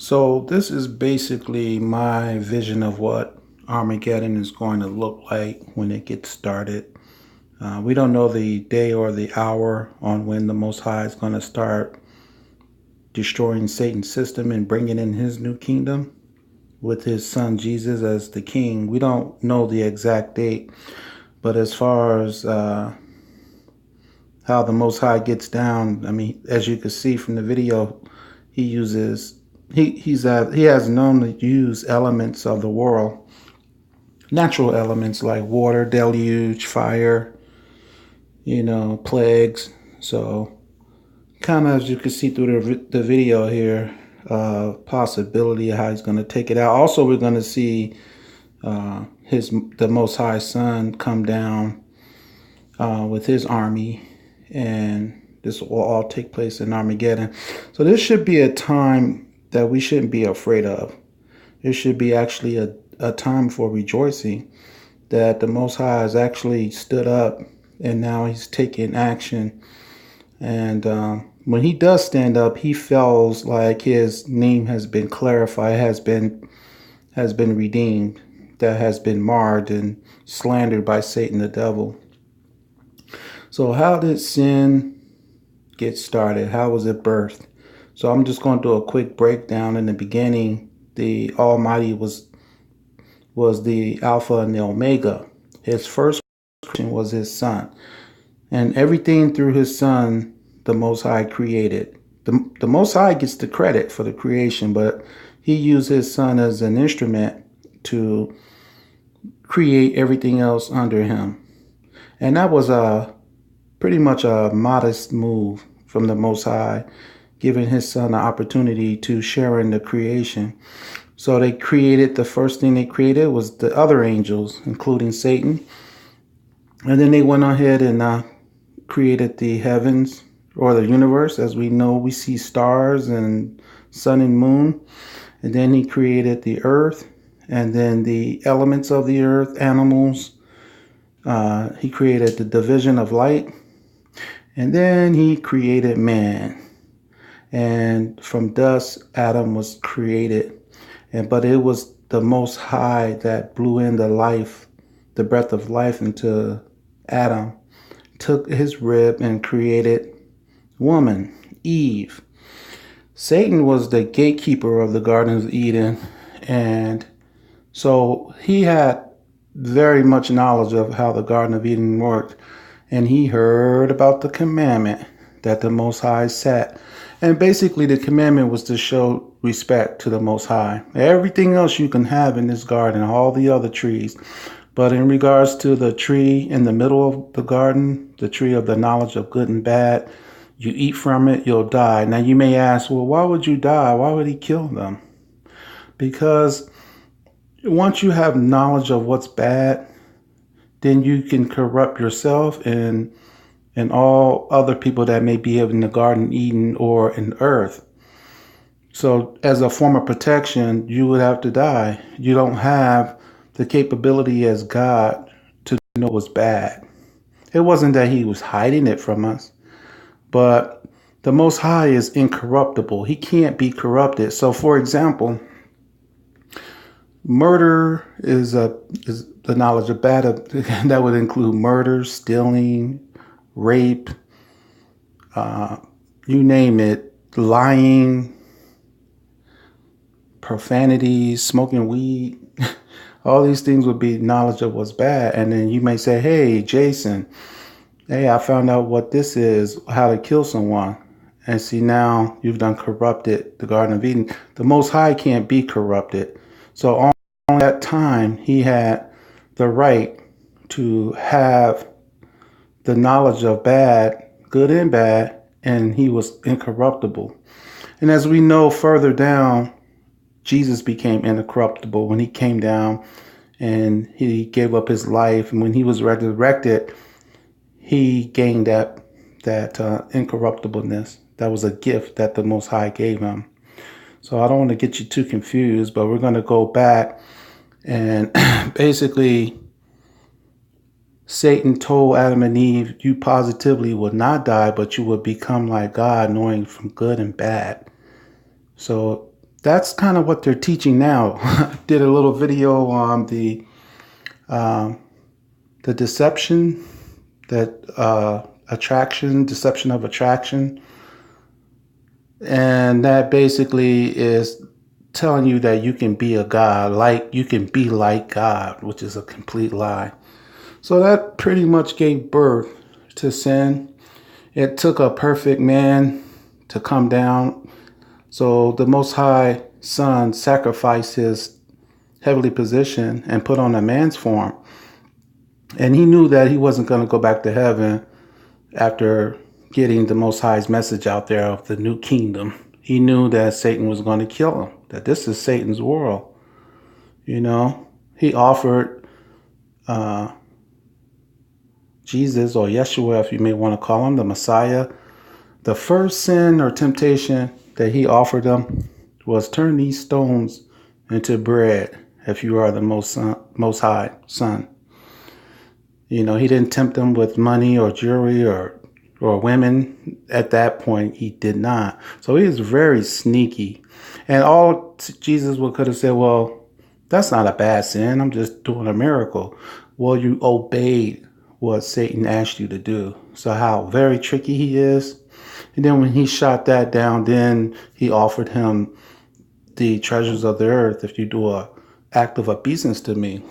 So this is basically my vision of what Armageddon is going to look like when it gets started. We don't know the day or the hour on when the Most High is going to start destroying Satan's system and bringing in his new kingdom with his son Jesus as the king. We don't know the exact date, but as far as how the Most High gets down, I mean, as you can see from the video, he uses he has known to use elements of the world, natural elements like water, deluge, fire, plagues. So kind of as you can see through the video here, possibility of how he's going to take it out. Also, we're going to see the Most High Son come down with his army, and this will all take place in Armageddon. So this should be a time that we shouldn't be afraid of. It should be actually a time for rejoicing that the Most High has actually stood up and now he's taking action. And when he does stand up, he feels like his name has been clarified, has been redeemed, that has been marred and slandered by Satan the devil. So how did sin get started? How was it birthed? So I'm just going to do a quick breakdown. In the beginning, the Almighty was the Alpha and the Omega. His first creation was his Son. And everything through his Son, the Most High created. The Most High gets the credit for the creation, but he used his Son as an instrument to create everything else under him. And that was pretty much a modest move from the Most High, giving his Son the opportunity to share in the creation. So the first thing they created was the other angels, including Satan. And then they went ahead and created the heavens or the universe. As we know, we see stars and sun and moon. And then he created the earth, and then the elements of the earth, animals. He created the division of light. And then he created man. And from dust, Adam was created. But it was the Most High that blew in the breath of life into Adam, took his rib and created woman, Eve. Satan was the gatekeeper of the Garden of Eden, and so he had very much knowledge of how the Garden of Eden worked, and he heard about the commandment that the Most High set. And basically the commandment was to show respect to the Most High. Everything else you can have in this garden, all the other trees. But in regards to the tree in the middle of the garden, the tree of the knowledge of good and bad, you eat from it, you'll die. Now you may ask, well, why would you die? Why would he kill them? Because once you have knowledge of what's bad, then you can corrupt yourself and all other people that may be in the Garden of Eden or in earth. So as a form of protection, you would have to die. You don't have the capability as God to know what's bad. It wasn't that he was hiding it from us, but the Most High is incorruptible. He can't be corrupted. So for example, murder is the knowledge of bad. That would include murder, stealing, rape, you name it, lying, profanity, smoking weed. All these things would be knowledge of what's bad. And then you may say, hey, Jason, hey, I found out what this is, how to kill someone. And see, now you've done corrupted the Garden of Eden. The Most High can't be corrupted. So on that time, he had the right to have the knowledge of bad, good and bad, and he was incorruptible. And as we know further down, Jesus became incorruptible when he came down and he gave up his life. And when he was resurrected, he gained that incorruptibleness. That was a gift that the Most High gave him. So I don't want to get you too confused, but we're going to go back and basically Satan told Adam and Eve, you positively would not die, but you would become like God, knowing from good and bad. So That's kind of what they're teaching now. I did a little video on um, the deception, deception of attraction. And that basically is telling you that you can be a God, like you can be like God, which is a complete lie. So that pretty much gave birth to sin. It took a perfect man to come down. So the Most High Son sacrificed his heavenly position and put on a man's form. And he knew that he wasn't going to go back to heaven after getting the Most High's message out there of the new kingdom. He knew that Satan was going to kill him, that this is Satan's world. You know, he offered Jesus, or Yeshua, if you may want to call him, the Messiah. The first sin or temptation that he offered them was turn these stones into bread if you are the most high son. You know, he didn't tempt them with money or jewelry or women. At that point, he did not. So he was very sneaky. And all Jesus could have said, well, that's not a bad sin. I'm just doing a miracle. Well, you obeyed what Satan asked you to do. So how very tricky he is. And then when he shot that down, then he offered him the treasures of the earth if you do a act of obeisance to me.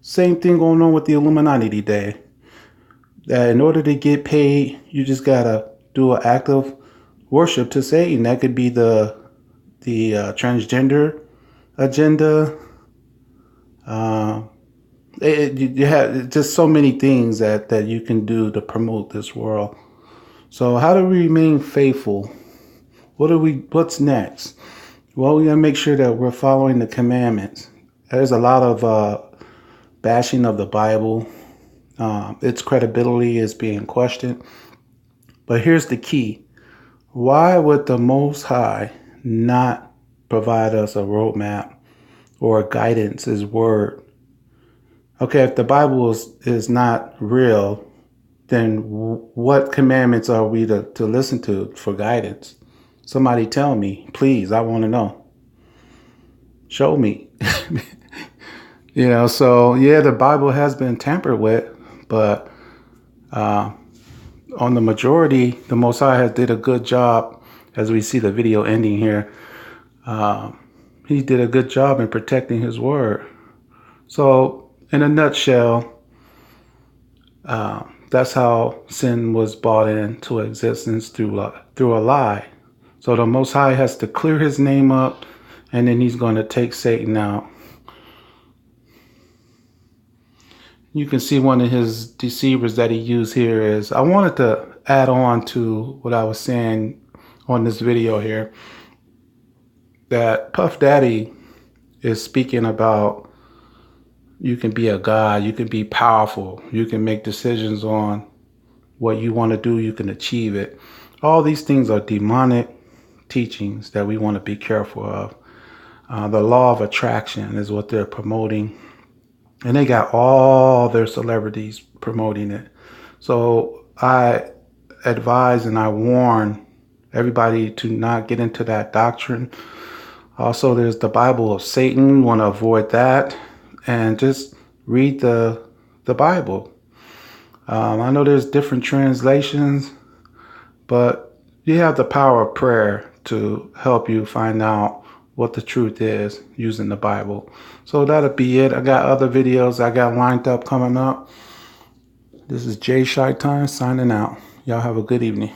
Same thing going on with the Illuminati today. That in order to get paid, you just gotta do an act of worship to Satan. That could be the transgender agenda. You have just so many things that you can do to promote this world. So how do we remain faithful? What's next? Well, we gotta make sure that we're following the commandments. There's a lot of bashing of the Bible. Its credibility is being questioned. But here's the key. Why would the Most High not provide us a roadmap or guidance, his word? Okay, if the Bible is not real, then what commandments are we to listen to for guidance? Somebody tell me, please. I want to know. Show me. You know, so yeah, the Bible has been tampered with, but on the majority, the Most High has did a good job. As we see the video ending here, he did a good job in protecting his word. So in a nutshell, that's how sin was brought into existence through a lie. So the Most High has to clear his name up, and then he's going to take Satan out. You can see one of his deceivers that he used here is, I wanted to add on to what I was saying on this video here, that Puff Daddy is speaking about you can be a God, you can be powerful, you can make decisions on what you want to do, you can achieve it. All these things are demonic teachings that we want to be careful of. The law of attraction is what they're promoting. And they got all their celebrities promoting it. So I advise and I warn everybody to not get into that doctrine. Also, there's the Bible of Satan. We want to avoid that. And just read the Bible. I know there's different translations, but you have the power of prayer to help you find out what the truth is using the Bible. So that'll be it. I got other videos I got lined up coming up. This is Jay Chiyown signing out. Y'all have a good evening.